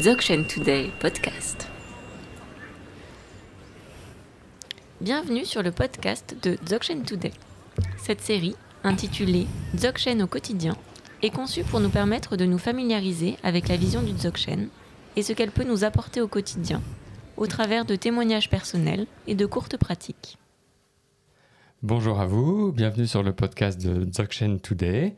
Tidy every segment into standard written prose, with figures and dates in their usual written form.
Dzogchen Today podcast. Bienvenue sur le podcast de Dzogchen Today. Cette série, intitulée Dzogchen au quotidien, est conçue pour nous permettre de nous familiariser avec la vision du Dzogchen et ce qu'elle peut nous apporter au quotidien, au travers de témoignages personnels et de courtes pratiques. Bonjour à vous, bienvenue sur le podcast de Dzogchen Today.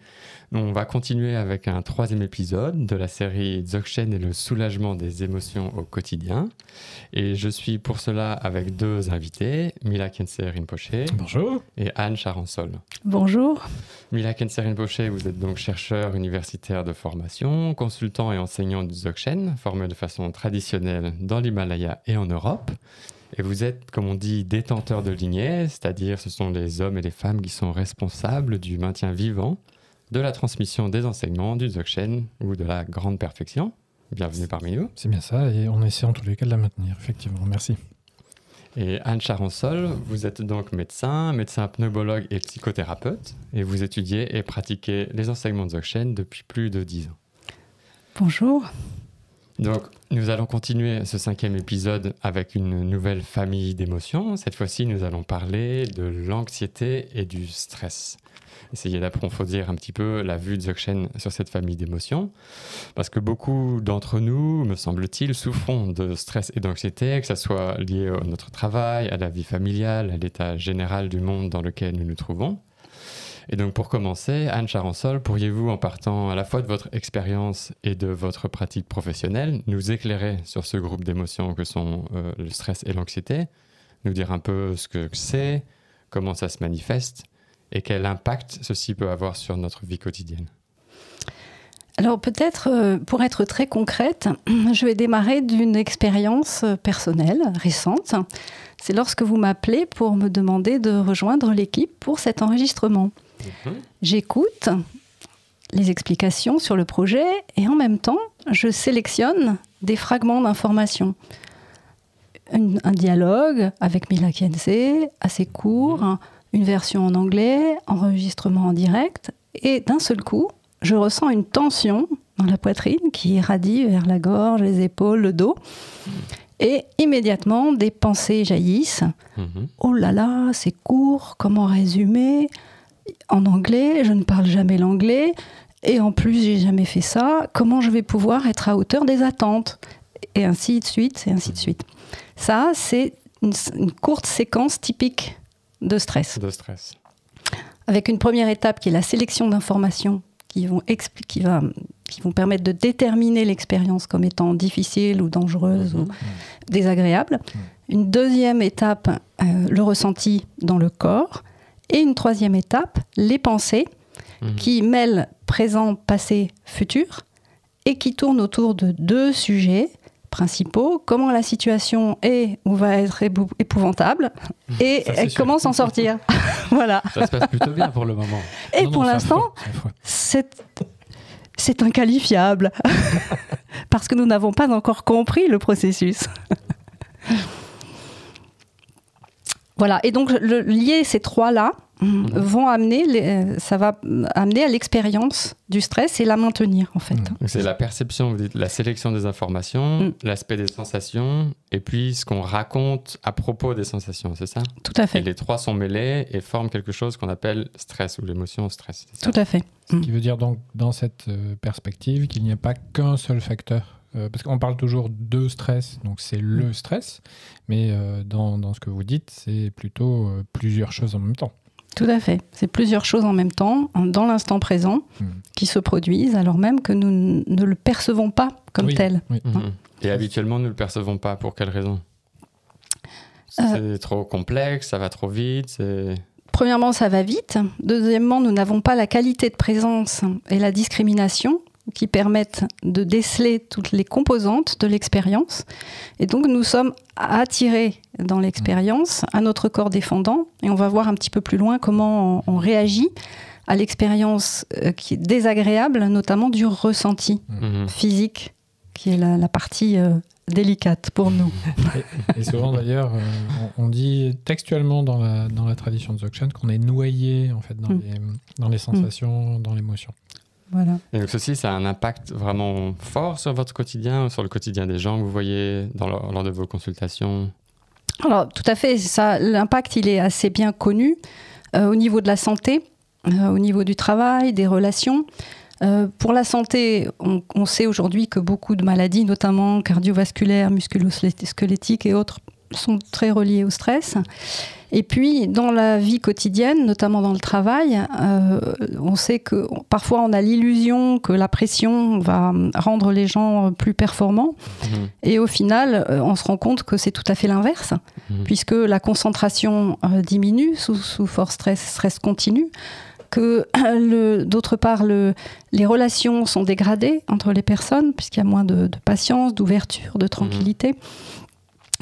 On va continuer avec un 3e épisode de la série Dzogchen et le soulagement des émotions au quotidien. Et je suis pour cela avec 2 invités, Mila Khyentse Rinpoche. Bonjour. Et Anne Charansol. Bonjour. Mila Khyentse Rinpoche, vous êtes donc chercheur universitaire de formation, consultant et enseignant du Dzogchen, formé de façon traditionnelle dans l'Himalaya et en Europe. Et vous êtes, comme on dit, détenteur de lignée, c'est-à-dire ce sont les hommes et les femmes qui sont responsables du maintien vivant de la transmission des enseignements du Dzogchen ou de la grande perfection. Bienvenue parmi nous. C'est bien ça, et on essaie en tous les cas de la maintenir, effectivement. Merci. Et Anne Charansol, vous êtes donc médecin pneumologue et psychothérapeute, et vous étudiez et pratiquez les enseignements Dzogchen depuis plus de 10 ans. Bonjour. Donc, nous allons continuer ce 5e épisode avec une nouvelle famille d'émotions. Cette fois-ci, nous allons parler de l'anxiété et du stress. Essayer d'approfondir un petit peu la vue de Dzogchen sur cette famille d'émotions. Parce que beaucoup d'entre nous, me semble-t-il, souffrons de stress et d'anxiété, que ce soit lié à notre travail, à la vie familiale, à l'état général du monde dans lequel nous nous trouvons. Et donc pour commencer, Anne Charansol, pourriez-vous, en partant à la fois de votre expérience et de votre pratique professionnelle, nous éclairer sur ce groupe d'émotions que sont le stress et l'anxiété, nous dire un peu ce que c'est, comment ça se manifeste et quel impact ceci peut avoir sur notre vie quotidienne? Alors peut-être, pour être très concrète, je vais démarrer d'une expérience personnelle, récente. C'est lorsque vous m'appelez pour me demander de rejoindre l'équipe pour cet enregistrement. J'écoute les explications sur le projet et en même temps, je sélectionne des fragments d'informations. Un dialogue avec Mila Khyentse, assez court, une version en anglais, enregistrement en direct, et d'un seul coup, je ressens une tension dans la poitrine qui irradie vers la gorge, les épaules, le dos. Et immédiatement, des pensées jaillissent. Oh là là, c'est court, comment résumer? En anglais, je ne parle jamais l'anglais. Et en plus, j'ai jamais fait ça. Comment je vais pouvoir être à hauteur des attentes? Et ainsi de suite, et ainsi de suite. Ça, c'est une courte séquence typique de stress. Avec une première étape qui est la sélection d'informations qui vont permettre de déterminer l'expérience comme étant difficile ou dangereuse ou désagréable. Une deuxième étape, le ressenti dans le corps. Et une troisième étape, les pensées qui mêlent présent, passé, futur et qui tournent autour de 2 sujets principaux. Comment la situation est ou va être épouvantable et comment s'en sortir. Voilà. Ça se passe plutôt bien pour le moment. Et pour l'instant, c'est inqualifiable parce que nous n'avons pas encore compris le processus. Voilà. Et donc, lier ces 3-là ça va amener à l'expérience du stress et la maintenir, en fait. Donc c'est la perception, vous dites, la sélection des informations, l'aspect des sensations, et puis ce qu'on raconte à propos des sensations, c'est ça? Tout à fait. Et les 3 sont mêlés et forment quelque chose qu'on appelle stress ou l'émotion stress. Tout à fait. Ce qui veut dire donc, dans cette perspective, qu'il n'y a pas qu'un seul facteur. Parce qu'on parle toujours de stress, donc c'est le stress, mais dans ce que vous dites, c'est plutôt plusieurs choses en même temps. Tout à fait. C'est plusieurs choses en même temps, dans l'instant présent, qui se produisent, alors même que nous ne le percevons pas comme tel. Oui. Et habituellement, nous ne le percevons pas. Pour quelle raison? C'est trop complexe, ça va trop vite. Premièrement, ça va vite. Deuxièmement, nous n'avons pas la qualité de présence et la discrimination qui permettent de déceler toutes les composantes de l'expérience. Et donc, nous sommes attirés dans l'expérience à notre corps défendant. Et on va voir un petit peu plus loin comment on réagit à l'expérience qui est désagréable, notamment du ressenti physique, qui est la partie délicate pour nous. Et souvent, d'ailleurs, on dit textuellement dans la tradition de Dzogchen qu'on est noyé en fait, dans les sensations, dans l'émotion. Voilà. Et donc ceci, ça a un impact vraiment fort sur votre quotidien, sur le quotidien des gens que vous voyez lors de vos consultations? Alors, tout à fait, ça, l'impact, il est assez bien connu au niveau de la santé, au niveau du travail, des relations. Pour la santé, on sait aujourd'hui que beaucoup de maladies, notamment cardiovasculaires, musculo-squelettiques et autres, sont très reliées au stress. Et puis, dans la vie quotidienne, notamment dans le travail, on sait que parfois on a l'illusion que la pression va rendre les gens plus performants. Et au final, on se rend compte que c'est tout à fait l'inverse, puisque la concentration diminue sous force stress continu, que d'autre part, les relations sont dégradées entre les personnes, puisqu'il y a moins de patience, d'ouverture, de tranquillité.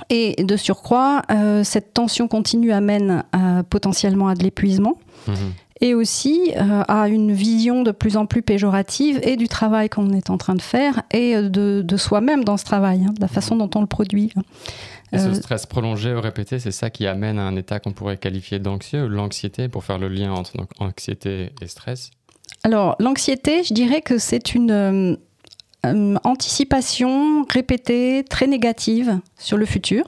Et de surcroît, cette tension continue amène potentiellement à de l'épuisement et aussi à une vision de plus en plus péjorative et du travail qu'on est en train de faire et de soi-même dans ce travail, de la façon dont on le produit. Et ce stress prolongé ou répété, c'est ça qui amène à un état qu'on pourrait qualifier d'anxieux, ou l'anxiété, pour faire le lien entre donc, anxiété et stress? Alors, l'anxiété, je dirais que c'est une anticipation répétée, très négative sur le futur.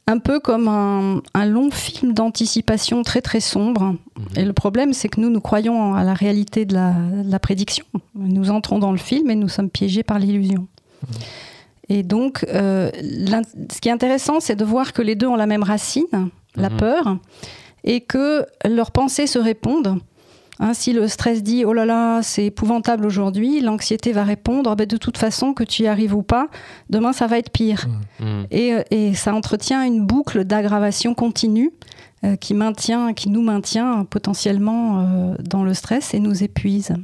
Un peu comme un long film d'anticipation très très sombre. Et le problème, c'est que nous croyons à la réalité de la prédiction. Nous entrons dans le film et nous sommes piégés par l'illusion. Et donc, ce qui est intéressant, c'est de voir que les deux ont la même racine, la peur, et que leurs pensées se répondent. Si le stress dit « Oh là là, c'est épouvantable aujourd'hui », l'anxiété va répondre « De toute façon, que tu y arrives ou pas, demain ça va être pire ». Et ça entretient une boucle d'aggravation continue qui nous maintient potentiellement dans le stress et nous épuise.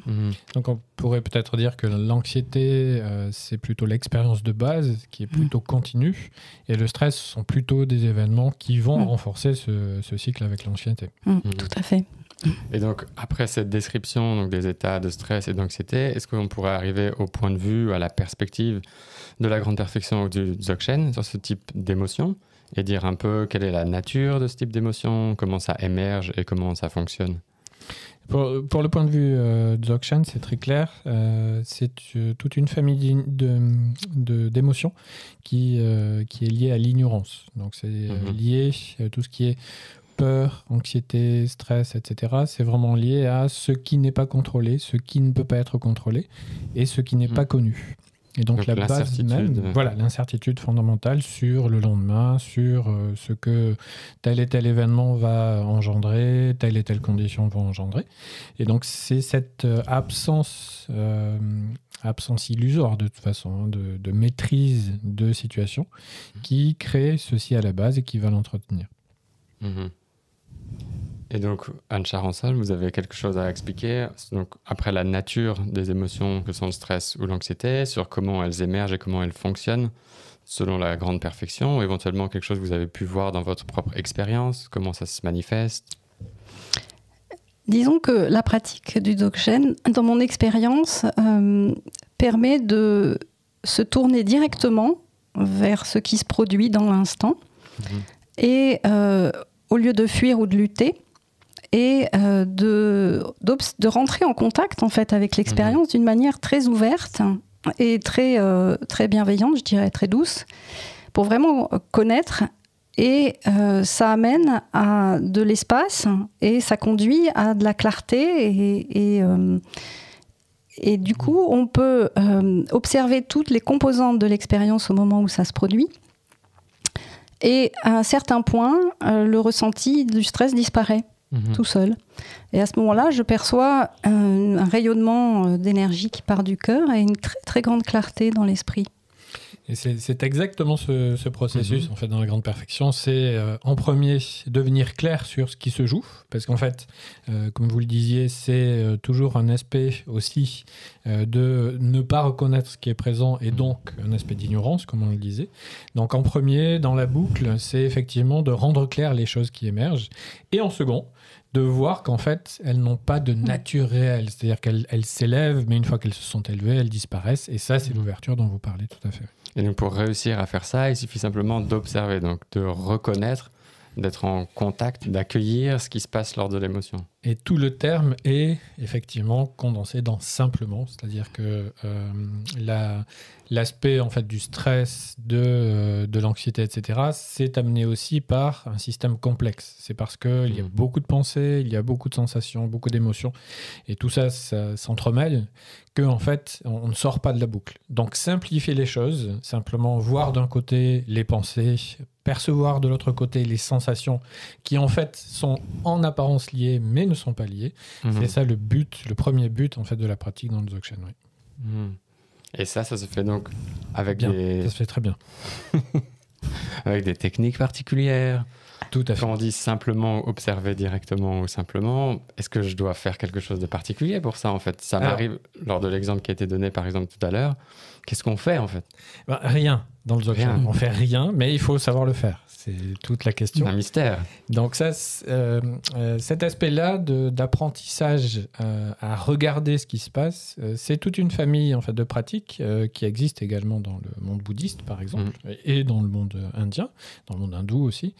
Donc on pourrait peut-être dire que l'anxiété, c'est plutôt l'expérience de base qui est plutôt continue, et le stress sont plutôt des événements qui vont renforcer ce cycle avec l'anxiété. Tout à fait. Et donc, après cette description donc, des états de stress et d'anxiété, est-ce qu'on pourrait arriver au point de vue, à la perspective de la grande perfection ou du Dzogchen sur ce type d'émotion, et dire un peu quelle est la nature de ce type d'émotion, comment ça émerge et comment ça fonctionne? Pour le point de vue Dzogchen, c'est très clair. C'est toute une famille d'émotions qui est liée à l'ignorance. Donc c'est lié à tout ce qui est peur, anxiété, stress, etc. C'est vraiment lié à ce qui n'est pas contrôlé, ce qui ne peut pas être contrôlé et ce qui n'est pas connu. Et donc la base même, voilà, l'incertitude fondamentale sur le lendemain, sur ce que tel et tel événement va engendrer, telle et telle condition va engendrer. Et donc c'est cette absence illusoire de toute façon, de maîtrise de situation qui crée ceci à la base et qui va l'entretenir. Et donc, Anne Charansol, vous avez quelque chose à expliquer donc, après la nature des émotions que sont le stress ou l'anxiété, sur comment elles émergent et comment elles fonctionnent selon la grande perfection, ou éventuellement quelque chose que vous avez pu voir dans votre propre expérience, comment ça se manifeste? Disons que la pratique du Dzogchen, dans mon expérience, permet de se tourner directement vers ce qui se produit dans l'instant et au lieu de fuir ou de lutter, et de rentrer en contact en fait avec l'expérience d'une manière très ouverte et très bienveillante, je dirais très douce, pour vraiment connaître. Et ça amène à de l'espace et ça conduit à de la clarté et du coup on peut observer toutes les composantes de l'expérience au moment où ça se produit. Et à un certain point, le ressenti du stress disparaît tout seul. Et à ce moment-là, je perçois un rayonnement d'énergie qui part du cœur et une très, très grande clarté dans l'esprit. Et c'est exactement ce processus en fait, dans la grande perfection. C'est en premier devenir clair sur ce qui se joue. Parce qu'en fait, comme vous le disiez, c'est toujours un aspect aussi de ne pas reconnaître ce qui est présent et donc un aspect d'ignorance, comme on le disait. Donc en premier, dans la boucle, c'est effectivement de rendre clair les choses qui émergent. Et en second, de voir qu'en fait, elles n'ont pas de nature réelle. C'est-à-dire qu'elles s'élèvent, mais une fois qu'elles se sont élevées, elles disparaissent. Et ça, c'est l'ouverture dont vous parlez tout à fait. Et donc, pour réussir à faire ça, il suffit simplement d'observer, donc de reconnaître, d'être en contact, d'accueillir ce qui se passe lors de l'émotion. Et tout le terme est effectivement condensé dans simplement, c'est-à-dire que l'aspect en fait du stress, de l'anxiété, etc., c'est amené aussi par un système complexe. C'est parce qu'il y a beaucoup de pensées, il y a beaucoup de sensations, beaucoup d'émotions, et tout ça, ça s'entremêle, qu'en fait, on ne sort pas de la boucle. Donc simplifier les choses, simplement voir d'un côté les pensées, percevoir de l'autre côté les sensations qui en fait sont en apparence liées mais ne sont pas liées. C'est ça le premier but en fait de la pratique dans le Dzogchen. Oui. Et ça se fait donc avec Ça se fait très bien. avec des techniques particulières. Tout à fait. Quand on dit simplement observer directement ou simplement, est-ce que je dois faire quelque chose de particulier pour ça en fait? Ça m'arrive lors de l'exemple qui a été donné par exemple tout à l'heure. Qu'est-ce qu'on fait en fait? Rien dans le Dzogchen. On fait rien, mais il faut savoir le faire. C'est toute la question. Un mystère. Donc ça, cet aspect-là d'apprentissage à regarder ce qui se passe, c'est toute une famille en fait de pratiques qui existe également dans le monde bouddhiste par exemple et dans le monde indien, dans le monde hindou aussi.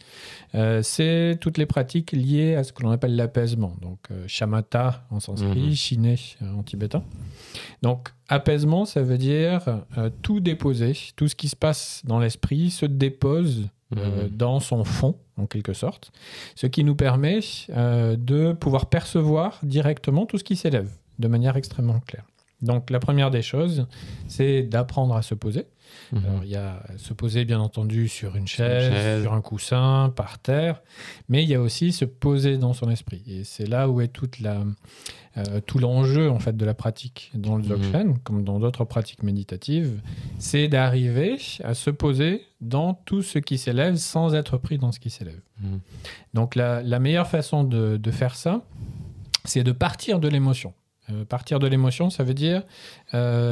C'est toutes les pratiques liées à ce que l'on appelle l'apaisement. Donc shamatha en sanskrit, shine en tibétain. Donc apaisement, ça veut dire tout déposer, tout ce qui se passe dans l'esprit se dépose dans son fond, en quelque sorte, ce qui nous permet de pouvoir percevoir directement tout ce qui s'élève de manière extrêmement claire. Donc la première des choses, c'est d'apprendre à se poser. Alors, il y a se poser, bien entendu, sur une chaise, sur un coussin, par terre, mais il y a aussi se poser dans son esprit. Et c'est là où est tout l'enjeu en fait, de la pratique dans le Dzogchen, comme dans d'autres pratiques méditatives, c'est d'arriver à se poser dans tout ce qui s'élève sans être pris dans ce qui s'élève. Donc la meilleure façon de faire ça, c'est de partir de l'émotion. Partir de l'émotion, ça veut dire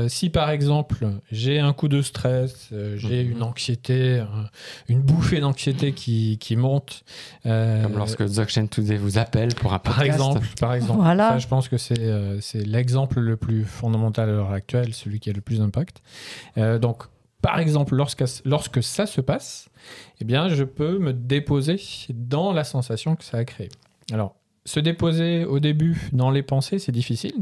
si par exemple j'ai un coup de stress, j'ai une anxiété, une bouffée d'anxiété qui monte. Comme lorsque Dzogchen Today vous appelle pour un podcast. Par exemple. Voilà. Ça, je pense que c'est l'exemple le plus fondamental à l'heure actuelle, celui qui a le plus d'impact. Donc, par exemple, lorsque ça se passe, eh bien, je peux me déposer dans la sensation que ça a créée. Alors, se déposer au début dans les pensées, c'est difficile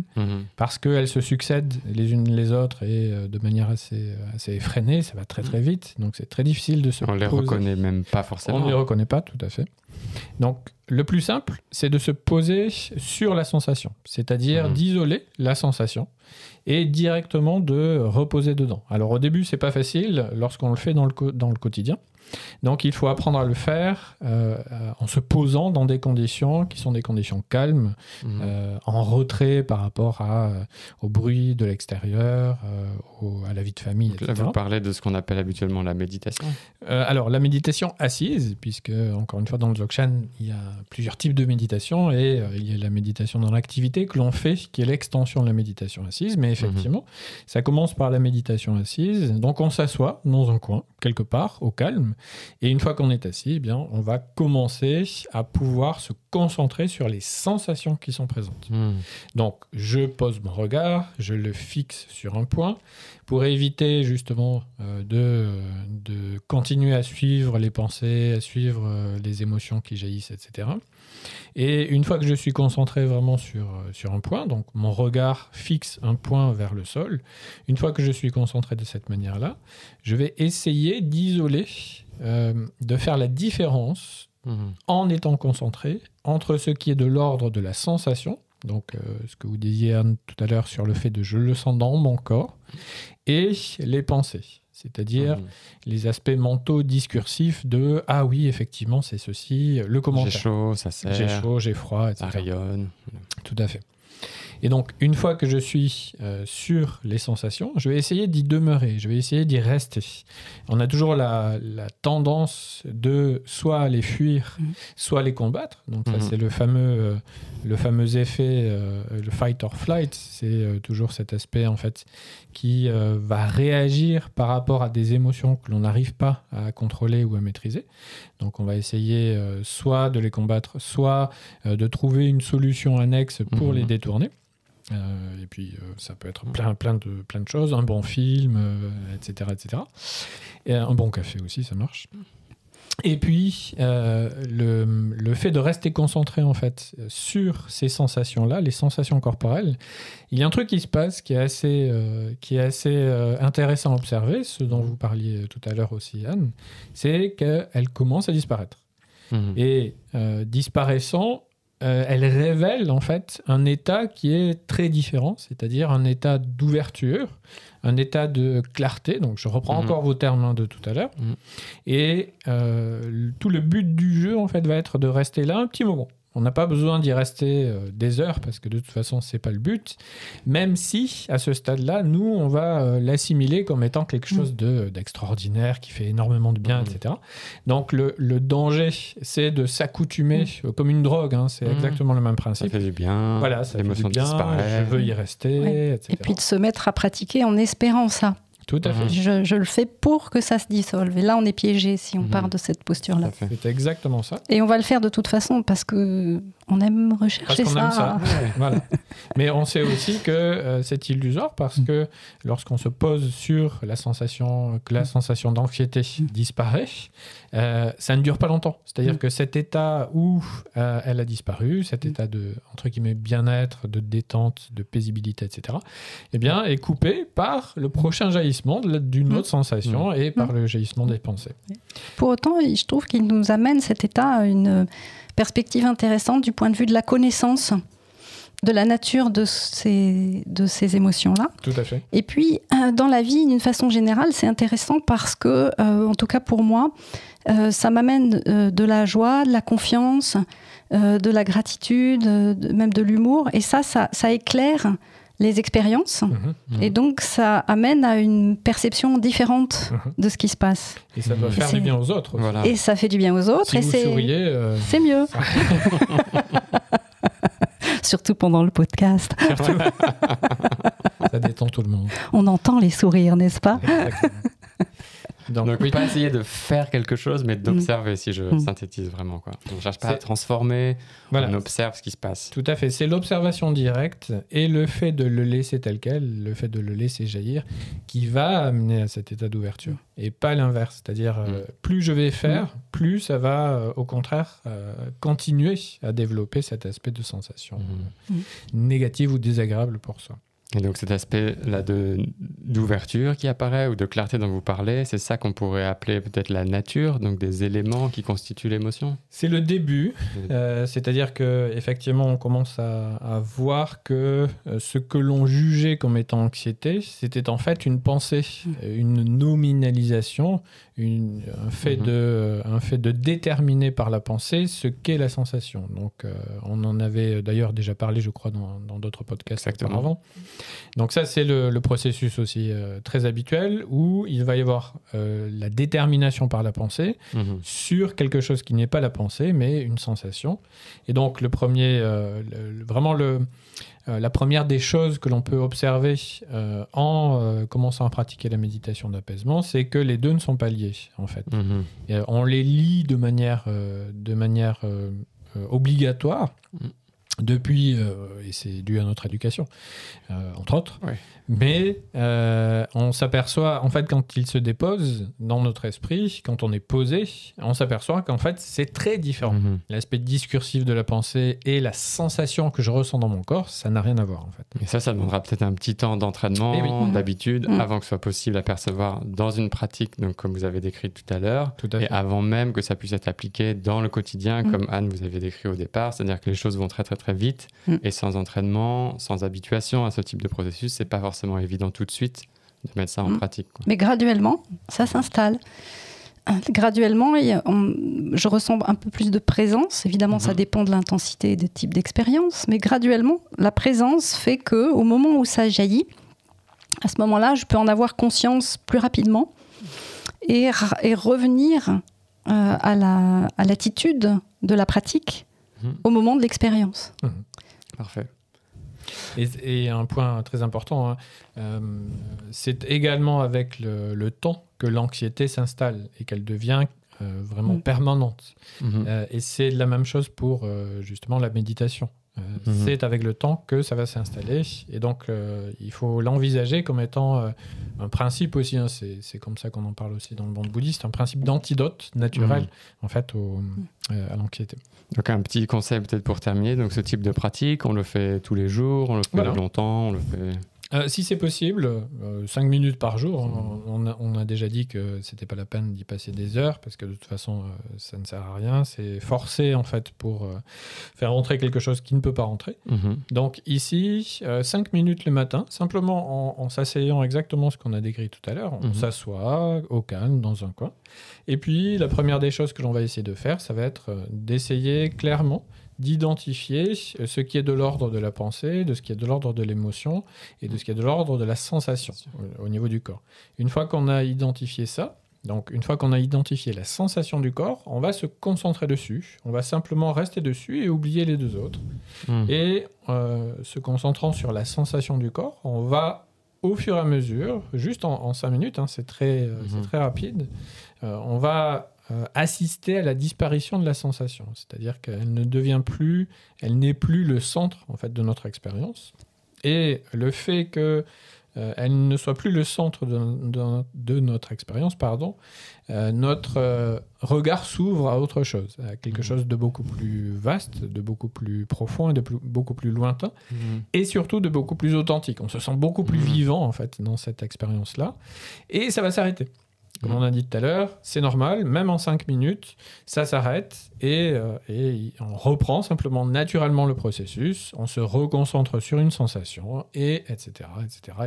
parce qu'elles se succèdent les unes les autres et de manière assez effrénée, ça va très très vite, donc c'est très difficile de se poser. On les reconnaît même pas forcément. On ne les reconnaît pas, tout à fait. Donc le plus simple, c'est de se poser sur la sensation, c'est-à-dire d'isoler la sensation et directement de reposer dedans. Alors au début, c'est pas facile lorsqu'on le fait dans le quotidien. Donc il faut apprendre à le faire en se posant dans des conditions qui sont des conditions calmes, en retrait par rapport au bruit de l'extérieur, à la vie de famille, etc. Là, vous parlez de ce qu'on appelle habituellement la méditation. Alors la méditation assise, puisque encore une fois dans le Dzogchen, il y a plusieurs types de méditation et il y a la méditation dans l'activité que l'on fait, qui est l'extension de la méditation assise, mais effectivement, ça commence par la méditation assise. Donc on s'assoit dans un coin, quelque part, au calme. Et une fois qu'on est assis, eh bien, on va commencer à pouvoir se concentrer sur les sensations qui sont présentes. Donc, je pose mon regard, je le fixe sur un point pour éviter justement de continuer à suivre les pensées, à suivre les émotions qui jaillissent, etc. Et une fois que je suis concentré vraiment sur un point, donc mon regard fixe un point vers le sol, une fois que je suis concentré de cette manière-là, je vais essayer d'isoler, de faire la différence en étant concentré entre ce qui est de l'ordre de la sensation, donc ce que vous disiez Anne tout à l'heure sur le fait de je le sens dans mon corps, et les pensées. C'est-à-dire les aspects mentaux discursifs de « Ah oui, effectivement, c'est ceci », le commentaire. J'ai chaud, ça serre. J'ai chaud, j'ai froid, etc. Ça rayonne. Tout à fait. Et donc, une fois que je suis sur les sensations, je vais essayer d'y demeurer, je vais essayer d'y rester. On a toujours la tendance de soit les fuir, soit les combattre. Donc ça, c'est le fameux effet, le fight or flight. C'est toujours cet aspect, en fait, qui va réagir par rapport à des émotions que l'on n'arrive pas à contrôler ou à maîtriser. Donc on va essayer soit de les combattre, soit de trouver une solution annexe pour les détourner. Et puis ça peut être plein de choses, un bon film, etc. Et un bon café aussi, ça marche. Et puis, le fait de rester concentré en fait sur ces sensations-là, les sensations corporelles, il y a un truc qui se passe qui est assez intéressant à observer, ce dont vous parliez tout à l'heure aussi, Anne, c'est qu'elle commence à disparaître. Et disparaissant, elle révèle en fait un état qui est très différent, c'est-à-dire un état d'ouverture, un état de clarté. Donc je reprends encore vos termes de tout à l'heure. Et tout le but du jeu en fait va être de rester là un petit moment. On n'a pas besoin d'y rester des heures parce que de toute façon c'est pas le but. Même si à ce stade-là, nous on va l'assimiler comme étant quelque chose d'extraordinaire qui fait énormément de bien, etc. Donc le danger, c'est de s'accoutumer comme une drogue. Hein, c'est exactement le même principe. Ça fait du bien. Voilà, ça fait du l'émotion bien. disparaît. Je veux y rester, etc. Et puis de se mettre à pratiquer en espérant ça. Tout à fait. Je le fais pour que ça se dissolve. Et là, on est piégé si on part de cette posture-là. C'est exactement ça. Et on va le faire de toute façon parce que on aime rechercher Parce qu'on aime ça. Ouais. Voilà. Mais on sait aussi que c'est illusoire parce que lorsqu'on se pose sur la sensation, que la sensation d'anxiété disparaît, ça ne dure pas longtemps. C'est-à-dire que cet état où elle a disparu, cet état de, entre guillemets, bien-être, de détente, de paisibilité, etc., eh bien, est coupé par le prochain jaillissement d'une autre sensation et par le jaillissement des pensées. Pour autant, je trouve qu'il nous amène cet état à une perspective intéressante du point de vue de la connaissance de la nature de ces émotions-là. Tout à fait. Et puis, dans la vie, d'une façon générale, c'est intéressant parce que, en tout cas pour moi, ça m'amène de la joie, de la confiance, de la gratitude, même de l'humour. Et ça éclaire les expériences. Et donc, ça amène à une perception différente de ce qui se passe. Et ça doit faire du bien aux autres. Voilà. Et ça fait du bien aux autres. Si et vous souriez... c'est mieux. Surtout pendant le podcast. Surtout. Ça détend tout le monde. On entend les sourires, n'est-ce pas? Exactement. Donc pas essayer de faire quelque chose, mais d'observer, si je synthétise vraiment, quoi. On ne cherche pas à transformer, on observe ce qui se passe. Tout à fait. C'est l'observation directe et le fait de le laisser tel quel, le fait de le laisser jaillir, qui va amener à cet état d'ouverture. Et pas l'inverse. C'est-à-dire, plus je vais faire, plus ça va, au contraire, continuer à développer cet aspect de sensation négative ou désagréable pour soi. Et donc cet aspect-là d'ouverture qui apparaît ou de clarté dont vous parlez, c'est ça qu'on pourrait appeler peut-être la nature, donc des éléments qui constituent l'émotion? C'est le début, c'est-à-dire qu'effectivement on commence à voir que ce que l'on jugeait comme étant anxiété, c'était en fait une pensée, une nominalisation, un fait de déterminer par la pensée ce qu'est la sensation. Donc on en avait d'ailleurs déjà parlé, je crois, dans d'autres podcasts auparavant. Donc ça, c'est le processus aussi très habituel où il va y avoir la détermination par la pensée sur quelque chose qui n'est pas la pensée, mais une sensation. Et donc, la première des choses que l'on peut observer en commençant à pratiquer la méditation d'apaisement, c'est que les deux ne sont pas liés, en fait. Et, on les lie de manière obligatoire. Depuis, et c'est dû à notre éducation, entre autres, mais on s'aperçoit, en fait, quand il se dépose dans notre esprit, quand on est posé, on s'aperçoit qu'en fait, c'est très différent. L'aspect discursif de la pensée et la sensation que je ressens dans mon corps, ça n'a rien à voir, en fait. Et ça demandera peut-être un petit temps d'entraînement, d'habitude, avant que ce soit possible à percevoir dans une pratique, donc comme vous avez décrit tout à l'heure, et avant même que ça puisse être appliqué dans le quotidien, comme Anne, vous avez décrit au départ, c'est-à-dire que les choses vont très, très, très vite, et sans entraînement, sans habituation à ce type de processus, c'est pas forcément évident tout de suite de mettre ça en pratique, quoi. Mais graduellement, ça s'installe. Graduellement, je ressens un peu plus de présence. Évidemment, ça dépend de l'intensité et des types d'expériences, mais graduellement, la présence fait que, au moment où ça jaillit, à ce moment-là, je peux en avoir conscience plus rapidement et revenir à l'attitude de la pratique au moment de l'expérience. Parfait. Et un point très important, c'est également avec le temps que l'anxiété s'installe et qu'elle devient vraiment permanente. Et c'est la même chose pour justement la méditation. C'est avec le temps que ça va s'installer. Et donc, il faut l'envisager comme étant un principe aussi. Hein, c'est comme ça qu'on en parle aussi dans le monde bouddhiste, un principe d'antidote naturel en fait à l'anxiété. Donc un petit conseil peut-être pour terminer. Donc ce type de pratique, on le fait tous les jours, on le fait longtemps, on le fait... Si c'est possible, 5 minutes par jour. On a déjà dit que c'était pas la peine d'y passer des heures parce que de toute façon, ça ne sert à rien. C'est forcé en fait pour faire rentrer quelque chose qui ne peut pas rentrer. Donc ici, 5 minutes le matin, simplement en s'asseyant exactement ce qu'on a décrit tout à l'heure. On s'assoit au calme dans un coin. Et puis la première des choses que l'on va essayer de faire, ça va être d'essayer clairement d'identifier ce qui est de l'ordre de la pensée, de ce qui est de l'ordre de l'émotion et de ce qui est de l'ordre de la sensation au niveau du corps. Une fois qu'on a identifié ça, donc une fois qu'on a identifié la sensation du corps, on va se concentrer dessus, on va simplement rester dessus et oublier les deux autres. Et se concentrant sur la sensation du corps, on va au fur et à mesure, juste en 5 minutes, hein, c'est très rapide, on va assister à la disparition de la sensation, c'est-à-dire qu'elle n'est plus le centre en fait de notre expérience, et le fait que elle ne soit plus le centre de notre expérience, notre regard s'ouvre à autre chose, à quelque chose de beaucoup plus vaste, de beaucoup plus profond et beaucoup plus lointain, et surtout de beaucoup plus authentique. On se sent beaucoup plus vivant en fait dans cette expérience-là, et ça va s'arrêter. Comme on a dit tout à l'heure, c'est normal, même en 5 minutes, ça s'arrête et on reprend simplement naturellement le processus, on se reconcentre sur une sensation, etc.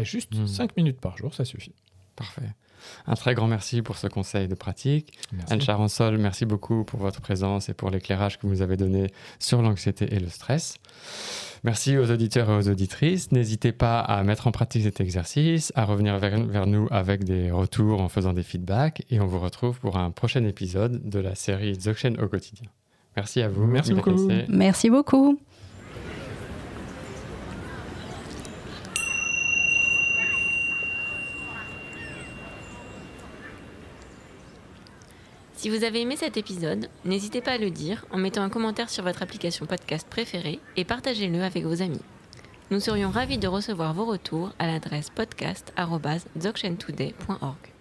Et juste 5 minutes par jour, ça suffit. Parfait. Un très grand merci pour ce conseil de pratique. Anne Charançol, merci beaucoup pour votre présence et pour l'éclairage que vous nous avez donné sur l'anxiété et le stress. Merci aux auditeurs et aux auditrices. N'hésitez pas à mettre en pratique cet exercice, à revenir vers nous avec des retours en faisant des feedbacks. Et on vous retrouve pour un prochain épisode de la série Dzogchen au quotidien. Merci à vous. Merci beaucoup. Merci beaucoup. Si vous avez aimé cet épisode, n'hésitez pas à le dire en mettant un commentaire sur votre application podcast préférée et partagez-le avec vos amis. Nous serions ravis de recevoir vos retours à l'adresse podcast@dzogchentoday.org.